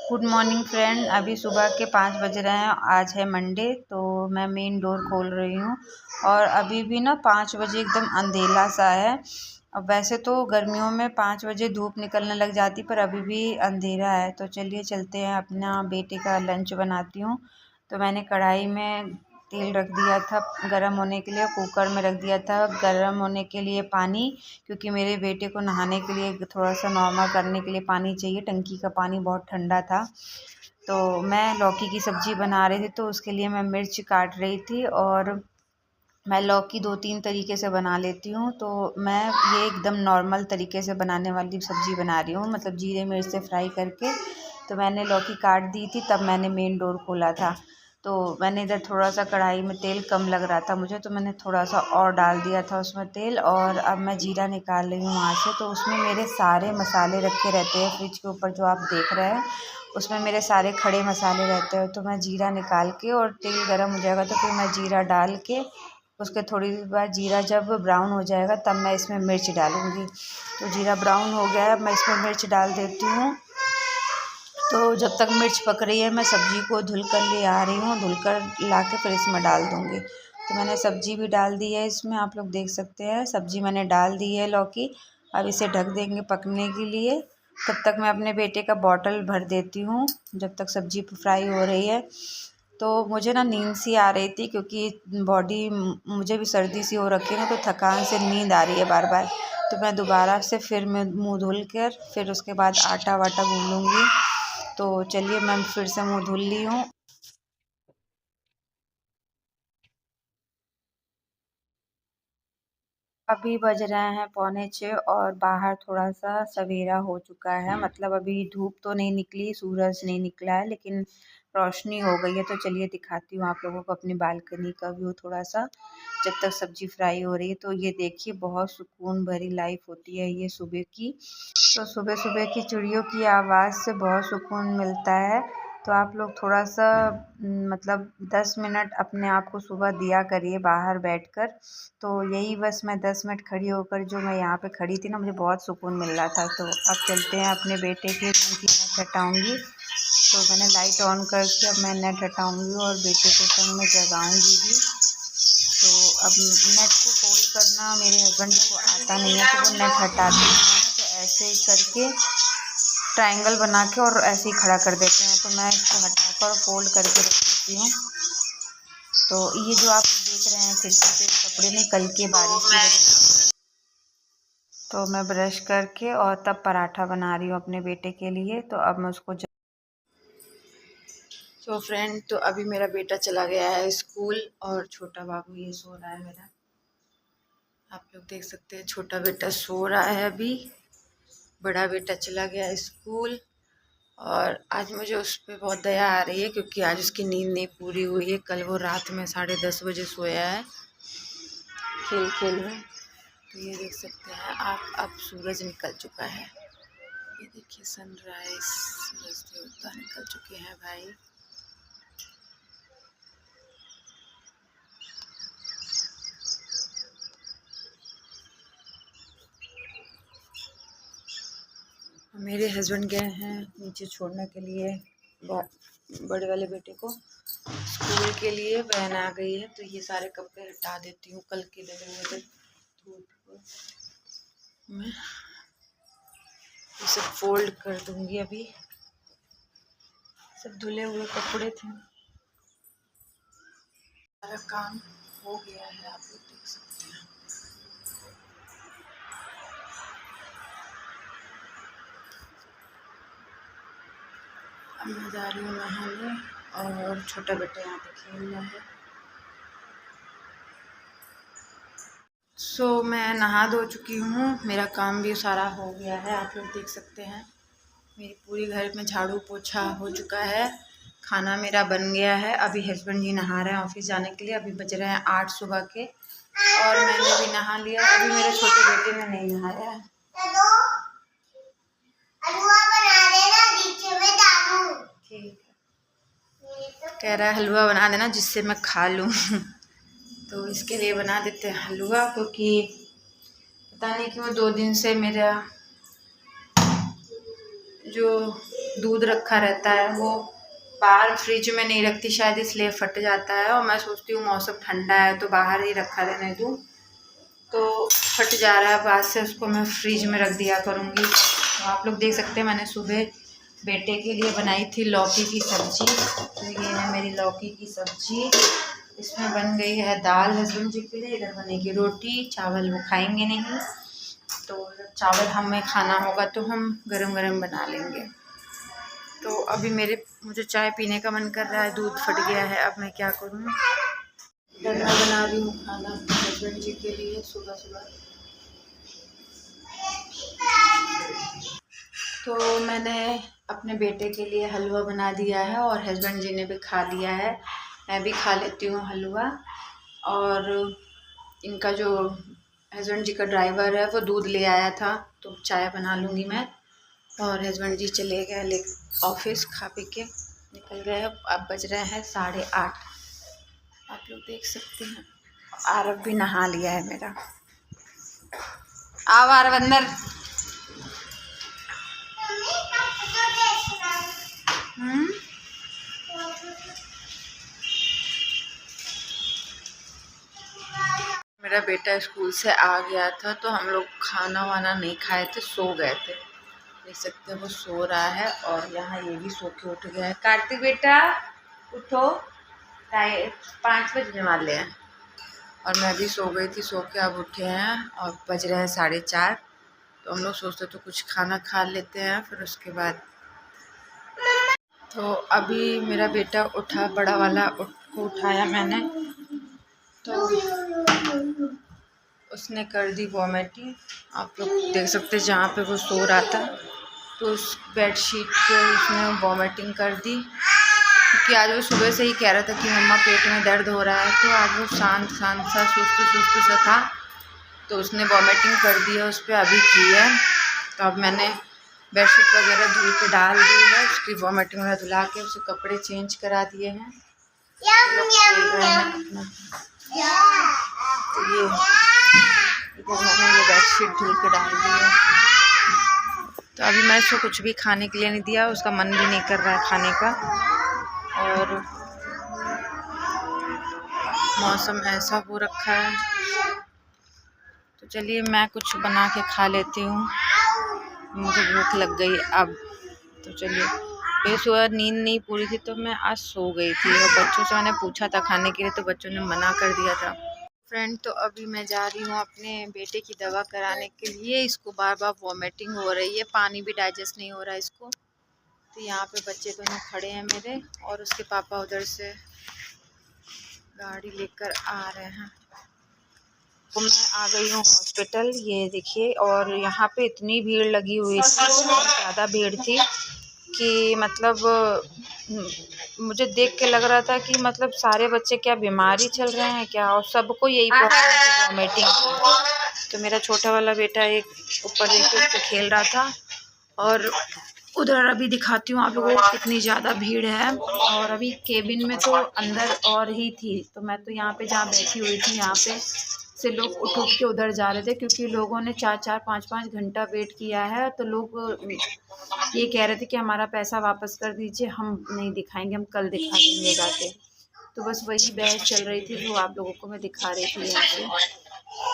Good morning friend. अभी सुबह के 5 बज रहे हैं। आज है मंडे, तो मैं मेन डोर खोल रही हूँ और अभी भी ना 5 बजे एकदम अंधेरा सा है। अब वैसे तो गर्मियों में 5 बजे धूप निकलने लग जाती, पर अभी भी अंधेरा है। तो चलिए चलते हैं, अपना बेटे का लंच बनाती हूँ। तो मैंने कढ़ाई में तेल रख दिया था गरम होने के लिए, कुकर में रख दिया था गरम होने के लिए पानी, क्योंकि मेरे बेटे को नहाने के लिए थोड़ा सा नॉर्मल करने के लिए पानी चाहिए। टंकी का पानी बहुत ठंडा था। तो मैं लौकी की सब्ज़ी बना रही थी, तो उसके लिए मैं मिर्च काट रही थी। और मैं लौकी 2-3 तरीके से बना लेती हूँ, तो मैं ये एकदम नॉर्मल तरीके से बनाने वाली सब्ज़ी बना रही हूँ, मतलब जीरे मिर्च से फ्राई करके। तो मैंने लौकी काट दी थी, तब मैंने मेन डोर खोला था। तो मैंने इधर थोड़ा सा कढ़ाई में तेल कम लग रहा था मुझे, तो मैंने थोड़ा सा और डाल दिया था उसमें तेल। और अब मैं जीरा निकाल रही हूँ वहाँ से। तो उसमें मेरे सारे मसाले रखे रहते हैं फ्रिज के ऊपर, जो आप देख रहे हैं उसमें मेरे सारे खड़े मसाले रहते हैं। तो मैं जीरा निकाल के, और तेल गर्म हो जाएगा तो फिर मैं जीरा डाल के, उसके थोड़ी देर बाद जीरा जब ब्राउन हो जाएगा तब मैं इसमें मिर्च डालूँगी। तो जीरा ब्राउन हो गया है, मैं इसमें मिर्च डाल देती हूँ। तो जब तक मिर्च पक रही है, मैं सब्ज़ी को धुल कर ले आ रही हूँ, धुल कर ला के फिर इसमें डाल दूँगी। तो मैंने सब्ज़ी भी डाल दी है इसमें, आप लोग देख सकते हैं सब्ज़ी मैंने डाल दी है लौकी। अब इसे ढक देंगे पकने के लिए। तब तक मैं अपने बेटे का बॉटल भर देती हूँ, जब तक सब्ज़ी फ्राई हो रही है। तो मुझे ना नींद सी आ रही थी, क्योंकि बॉडी मुझे भी सर्दी सी हो रखी है ना, तो थकान से नींद आ रही है बार बार। तो मैं दोबारा से फिर मैं मुँह धुल कर फिर उसके बाद आटा वाटा गूँदूँगी। तो चलिए मैं फिर से मुँह धुल ली हूँ। अभी बज रहे हैं 5:45 और बाहर थोड़ा सा सवेरा हो चुका है, मतलब अभी धूप तो नहीं निकली, सूरज नहीं निकला है, लेकिन रोशनी हो गई है। तो चलिए दिखाती हूँ आप लोगों को अपनी बालकनी का व्यू थोड़ा सा, जब तक सब्जी फ्राई हो रही है। तो ये देखिए, बहुत सुकून भरी लाइफ होती है ये सुबह की। तो सुबह सुबह की चिड़ियों की आवाज़ से बहुत सुकून मिलता है। तो आप लोग थोड़ा सा मतलब 10 मिनट अपने आप को सुबह दिया करिए बाहर बैठकर। तो यही बस मैं 10 मिनट खड़ी होकर, जो मैं यहाँ पे खड़ी थी ना, मुझे बहुत सुकून मिल रहा था। तो अब चलते हैं अपने बेटे के रूम की नेट हटाऊँगी। तो मैंने लाइट ऑन करके अब मैं नेट हटाऊँगी और बेटे को संग में जगाऊँगी भी। तो अब नेट को फोल्ड करना मेरे हस्बैंड को आता नहीं है, तो वो नेट हटाते हैं तो ऐसे ही करके ट्रायंगल बना के और ऐसे ही खड़ा कर देते हैं। तो मैं इसको हटाकर फोल्ड करके रख देती हूँ। तो ये जो आप देख रहे हैं खिड़की पे कपड़े नहीं, कल के बारिश की वजह से। तो मैं ब्रश करके और तब पराठा बना रही हूँ अपने बेटे के लिए। तो अब मैं उसको तो फ्रेंड, तो अभी मेरा बेटा चला गया है स्कूल, और छोटा बाबू ये सो रहा है मेरा। आप लोग देख सकते हैं छोटा बेटा सो रहा है अभी, बड़ा बेटा चला गया स्कूल। और आज मुझे उस पर बहुत दया आ रही है, क्योंकि आज उसकी नींद नहीं पूरी हुई है। कल वो रात में 10:30 बजे सोया है खेल खेल में। तो ये देख सकते हैं आप, अब सूरज निकल चुका है। ये देखिए सनराइज, सूरज देवता निकल चुके हैं भाई। मेरे हस्बैंड गए हैं नीचे छोड़ने के लिए बड़े वाले बेटे को स्कूल के लिए। वैन आ गई है, तो ये सारे कपड़े हटा देती हूँ, कल के लगे हुए थे धूप में। इसे फोल्ड कर दूंगी अभी। सब धुले हुए कपड़े थे, सारा काम हो गया है, आप लोग देख सकते हैं। अब मैं जा रही हूँ नहाने, और छोटा बेटा यहाँ पे खेल रहा है। मैं नहा धो चुकी हूँ, मेरा काम भी सारा हो गया है, आप लोग देख सकते हैं। मेरी पूरी घर में झाड़ू पोछा हो चुका है, खाना मेरा बन गया है। अभी हस्बैंड जी नहा रहे हैं ऑफिस जाने के लिए। अभी बज रहे हैं 8 सुबह के, और मैंने भी नहा लिया। अभी मेरे छोटे बेटे ने नहीं नहाया है। ठीक है, कह रहा है हलवा बना देना जिससे मैं खा लूँ। तो इसके लिए बना देते हैं हलवा, क्योंकि पता नहीं क्यों 2 दिन से मेरा जो दूध रखा रहता है, वो बाहर फ्रिज में नहीं रखती शायद इसलिए फट जाता है। और मैं सोचती हूँ मौसम ठंडा है तो बाहर ही रखा रहने दूँ, तो फट जा रहा है। बाद से उसको मैं फ्रिज में रख दिया करूँगी। तो आप लोग देख सकते हैं मैंने सुबह बेटे के लिए बनाई थी लौकी की सब्जी। तो ये है मेरी लौकी की सब्जी। इसमें बन गई है दाल हस्बैंड जी के लिए, इधर बनेगी रोटी। चावल वो खाएंगे नहीं, तो जब चावल हमें खाना होगा तो हम गरम गरम बना लेंगे। तो अभी मुझे चाय पीने का मन कर रहा है, दूध फट गया है, अब मैं क्या करूँ। इधर मैं बना रही हूँ खाना हस्बैंड जी के लिए सुबह सुबह। तो मैंने अपने बेटे के लिए हलवा बना दिया है और हस्बैंड जी ने भी खा लिया है। मैं भी खा लेती हूँ हलवा। और इनका जो हस्बैंड जी का ड्राइवर है वो दूध ले आया था, तो चाय बना लूँगी मैं। और हस्बैंड जी चले गए ऑफिस, खा पी के निकल गए। अब बज रहे हैं 8:30, आप लोग देख सकते हैं। आरव भी नहा लिया है मेरा। आओ आरव अंदर। मेरा बेटा स्कूल से आ गया था तो हम लोग खाना वाना नहीं खाए थे, सो गए थे। देख सकते हैं वो सो रहा है। और यहाँ ये भी सो के उठ गया है। कार्तिक बेटा उठो, 5 बजने वाले हैं। और मैं भी सो गई थी, सो के अब उठे हैं और बज रहे हैं 4:30। तो हम लोग सोचते तो कुछ खाना खा लेते हैं फिर उसके बाद। तो अभी मेरा बेटा उठा, बड़ा वाला को उठाया मैंने, तो उसने कर दी वॉमिटिंग। आप लोग देख सकते हैं जहाँ पे वो सो रहा था तो उस बेडशीट पे उसने वॉमिटिंग कर दी। क्योंकि आज वो सुबह से ही कह रहा था कि मम्मा पेट में दर्द हो रहा है, तो आज वो शांत सा सुस्त सा था, तो उसने वॉमिटिंग कर दी है उस पर, अभी की है। तो अब मैंने बेडशीट वगैरह धुल के डाल दी है, उसकी वॉमिटिंग वगैरह धुला के उसे कपड़े चेंज करा दिए हैं। लोग खेल रहे हैं अपना। तो ये इधर मैंने ये बेडशीट धुल के डाल दी है। तो अभी मैं इसको कुछ भी खाने के लिए नहीं दिया, उसका मन भी नहीं कर रहा है खाने का। और मौसम ऐसा हो रखा है, तो चलिए मैं कुछ बना के खा लेती हूँ, मुझे भूख लग गई अब। तो चलिए, फिर सुबह नींद नहीं पूरी थी तो मैं आज सो गई थी। और बच्चों से मैंने पूछा था खाने के लिए तो बच्चों ने मना कर दिया था। फ्रेंड, तो अभी मैं जा रही हूँ अपने बेटे की दवा कराने के लिए। इसको बार बार वॉमिटिंग हो रही है, पानी भी डाइजेस्ट नहीं हो रहा है इसको। तो यहाँ पे बच्चे दोनों खड़े हैं मेरे, और उसके पापा उधर से गाड़ी लेकर आ रहे हैं। तो मैं आ गई हूँ हॉस्पिटल, ये देखिए। और यहाँ पे इतनी भीड़ लगी हुई थी, ज़्यादा भीड़ थी कि मतलब मुझे देख के लग रहा था कि मतलब सारे बच्चे क्या बीमारी चल रहे हैं क्या, और सबको यही प्रॉब्लम थी, वॉमिटिंग। तो मेरा छोटा वाला बेटा एक ऊपर देखिए उस पर खेल रहा था। और उधर अभी दिखाती हूँ आप लोगों को कितनी ज़्यादा भीड़ है। और अभी केबिन में तो अंदर और ही थी, तो मैं तो यहाँ पे जहाँ बैठी हुई थी यहाँ पे से लोग उठ के उधर जा रहे थे, क्योंकि लोगों ने 4-4, 5-5 घंटा वेट किया है। तो लोग ये कह रहे थे कि हमारा पैसा वापस कर दीजिए, हम नहीं दिखाएंगे, हम कल दिखा देंगे जाके। तो बस वही बहस चल रही थी जो आप लोगों को मैं दिखा रही थी यहाँ पे।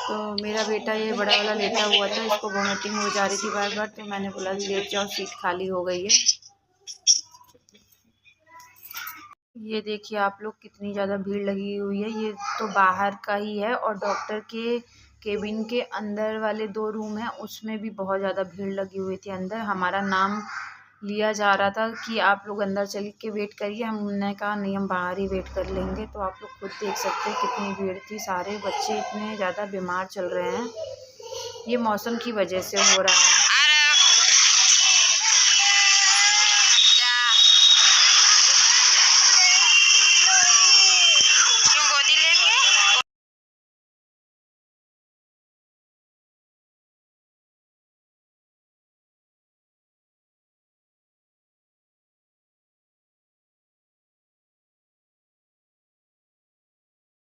तो मेरा बेटा ये बड़ा वाला लेटा हुआ था, इसको वॉमिटिंग हो जा रही थी बार बार, तो मैंने बोला लेट जाओ, सीट खाली हो गई है। ये देखिए आप लोग कितनी ज़्यादा भीड़ लगी हुई है। ये तो बाहर का ही है, और डॉक्टर के केबिन के अंदर वाले 2 रूम हैं उसमें भी बहुत ज़्यादा भीड़ लगी हुई थी। अंदर हमारा नाम लिया जा रहा था कि आप लोग अंदर चल के वेट करिए, हमने कहा नहीं, हम बाहर ही वेट कर लेंगे। तो आप लोग खुद देख सकते हैं कितनी भीड़ थी, सारे बच्चे इतने ज़्यादा बीमार चल रहे हैं, ये मौसम की वजह से हो रहा है।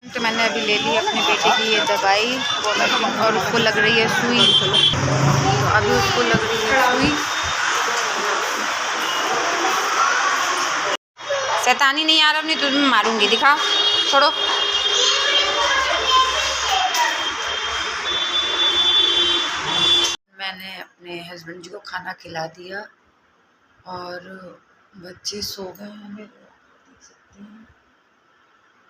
तो मैंने अभी ले ली अपने बेटे की ये दवाई वॉमिटिंग, और उसको लग रही है सुई। तो अभी उसको लग रही है सुई। शैतानी नहीं आ रहा, नहीं तो मैं मारूंगी। दिखाओ, छोड़ो। मैंने अपने हस्बैंड जी को खाना खिला दिया और बच्चे सो गए हैं मेरे, देख सकते हैं।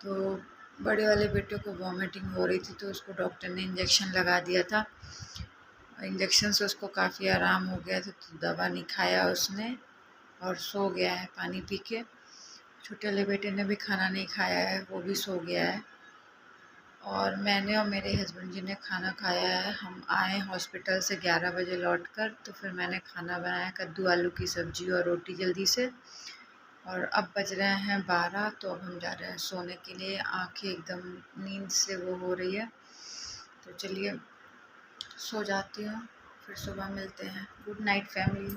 तो बड़े वाले बेटे को वॉमिटिंग हो रही थी, तो उसको डॉक्टर ने इंजेक्शन लगा दिया था। इंजेक्शन से उसको काफ़ी आराम हो गया था, तो दवा नहीं खाया उसने और सो गया है पानी पी के। छोटे वाले बेटे ने भी खाना नहीं खाया है, वो भी सो गया है। और मैंने और मेरे हस्बैंड जी ने खाना खाया है। हम आए हॉस्पिटल से 11 बजे लौटकर, तो फिर मैंने खाना बनाया, कद्दू आलू की सब्ज़ी और रोटी जल्दी से। और अब बज रहे हैं 12, तो अब हम जा रहे हैं सोने के लिए। आँखें एकदम नींद से वो हो रही है, तो चलिए सो जाती हूँ, फिर सुबह मिलते हैं। Good night family.